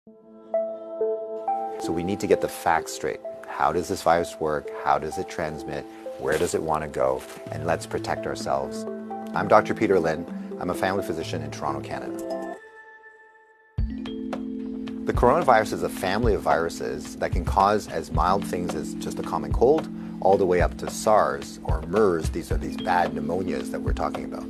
So we need to get the facts straight. How does this virus work? How does it transmit? Where does it want to go? And let's protect ourselves. I'm Dr. Peter Lin. I'm a family physician in Toronto, Canada. The coronavirus is a family of viruses that can cause as mild things as just a common cold, all the way up to SARS or MERS. These are these bad pneumonias that we're talking about.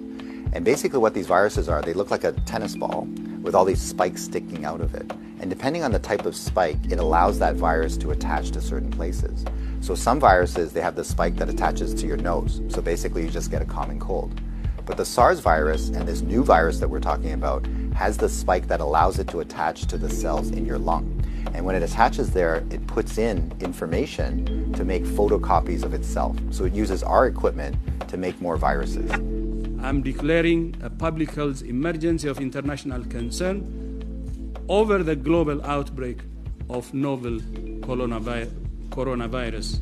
And basically what these viruses are, they look like a tennis ball with all these spikes sticking out of it. And depending on the type of spike, it allows that virus to attach to certain places. So some viruses, they have the spike that attaches to your nose. So basically you just get a common cold. But the SARS virus and this new virus that we're talking about has the spike that allows it to attach to the cells in your lung. And when it attaches there, it puts in information to make photocopies of itself. So it uses our equipment to make more viruses. I'm declaring a public health emergency of international concern over the global outbreak of novel coronavirus.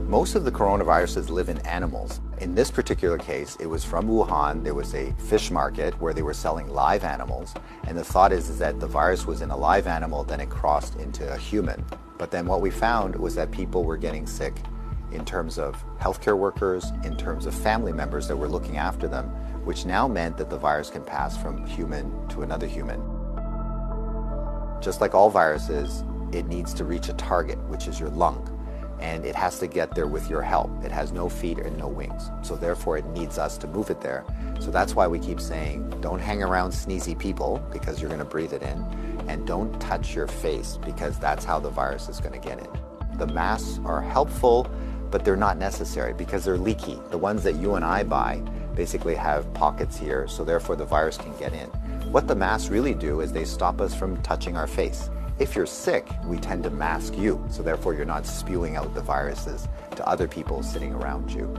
Most of the coronaviruses live in animals. In this particular case, it was from Wuhan. There was a fish market where they were selling live animals. And the thought is that the virus was in a live animal, then it crossed into a human. But then what we found was that people were getting sick in terms of healthcare workers, in terms of family members that were looking after them, which now meant that the virus can pass from human to another human. Just like all viruses, it needs to reach a target, which is your lung. And it has to get there with your help. It has no feet and no wings. So therefore it needs us to move it there. So that's why we keep saying, don't hang around sneezy people because you're gonna breathe it in. And don't touch your face because that's how the virus is gonna get in. The masks are helpful, but they're not necessary because they're leaky. The ones that you and I buy basically have pockets here, so therefore the virus can get in. What the masks really do is they stop us from touching our face. If you're sick, we tend to mask you, so therefore you're not spewing out the viruses to other people sitting around you.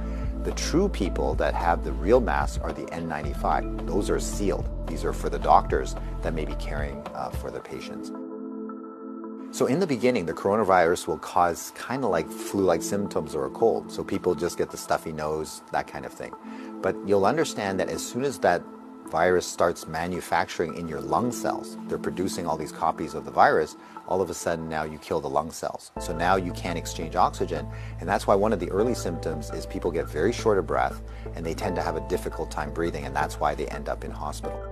The true people that have the real masks are the N95. Those are sealed. These are for the doctors that may be caring for the patients. So in the beginning, the coronavirus will cause kind of like flu-like symptoms or a cold. So people just get the stuffy nose, that kind of thing. But you'll understand that as soon as that virus starts manufacturing in your lung cells, they're producing all these copies of the virus, all of a sudden now you kill the lung cells. So now you can't exchange oxygen. And that's why one of the early symptoms is people get very short of breath and they tend to have a difficult time breathing, and that's why they end up in hospital.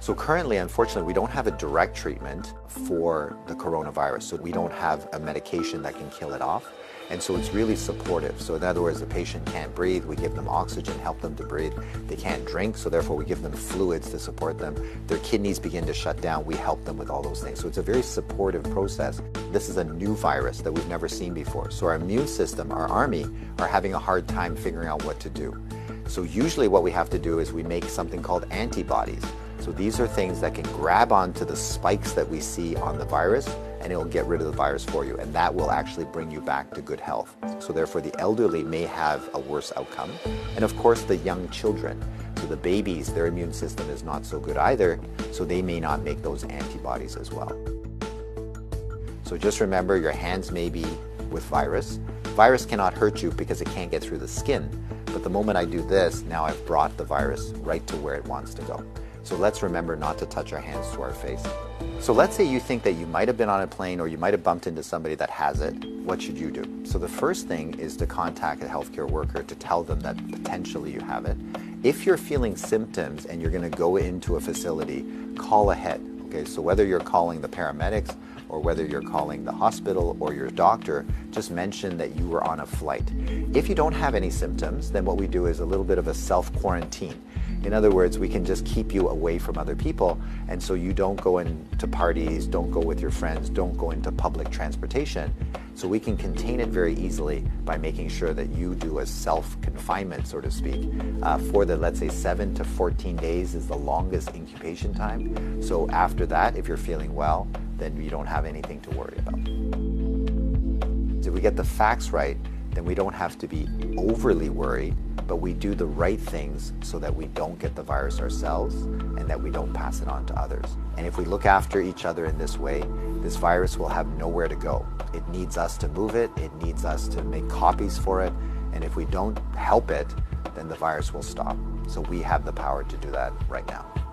So currently, unfortunately, we don't have a direct treatment for the coronavirus. So we don't have a medication that can kill it off. And so it's really supportive. So in other words, the patient can't breathe, we give them oxygen, help them to breathe. They can't drink, so therefore we give them fluids to support them. Their kidneys begin to shut down, we help them with all those things. So it's a very supportive process. This is a new virus that we've never seen before. So our immune system, our army, are having a hard time figuring out what to do. So usually what we have to do is we make something called antibodies. So these are things that can grab onto the spikes that we see on the virus, and it will get rid of the virus for you, and that will actually bring you back to good health. So therefore the elderly may have a worse outcome, and of course the young children. So the babies, their immune system is not so good either, so they may not make those antibodies as well. So just remember, your hands may be with virus. Virus cannot hurt you because it can't get through the skin, but the moment I do this, now I've brought the virus right to where it wants to go. So let's remember not to touch our hands to our face. So let's say you think that you might have been on a plane or you might have bumped into somebody that has it. What should you do? So the first thing is to contact a healthcare worker to tell them that potentially you have it. If you're feeling symptoms and you're going to go into a facility, call ahead. Okay, so whether you're calling the paramedics or whether you're calling the hospital or your doctor, just mention that you were on a flight. If you don't have any symptoms, then what we do is a little bit of a self-quarantine. In other words, we can just keep you away from other people, and so you don't go into parties, don't go with your friends, don't go into public transportation. So we can contain it very easily by making sure that you do a self-confinement, so to speak, for the, let's say, 7 to 14 days is the longest incubation time. So after that, if you're feeling well, then you don't have anything to worry about. If we get the facts right, then we don't have to be overly worried, but we do the right things so that we don't get the virus ourselves and that we don't pass it on to others. And if we look after each other in this way, this virus will have nowhere to go. It needs us to move it, it needs us to make copies for it, and if we don't help it, then the virus will stop. So we have the power to do that right now.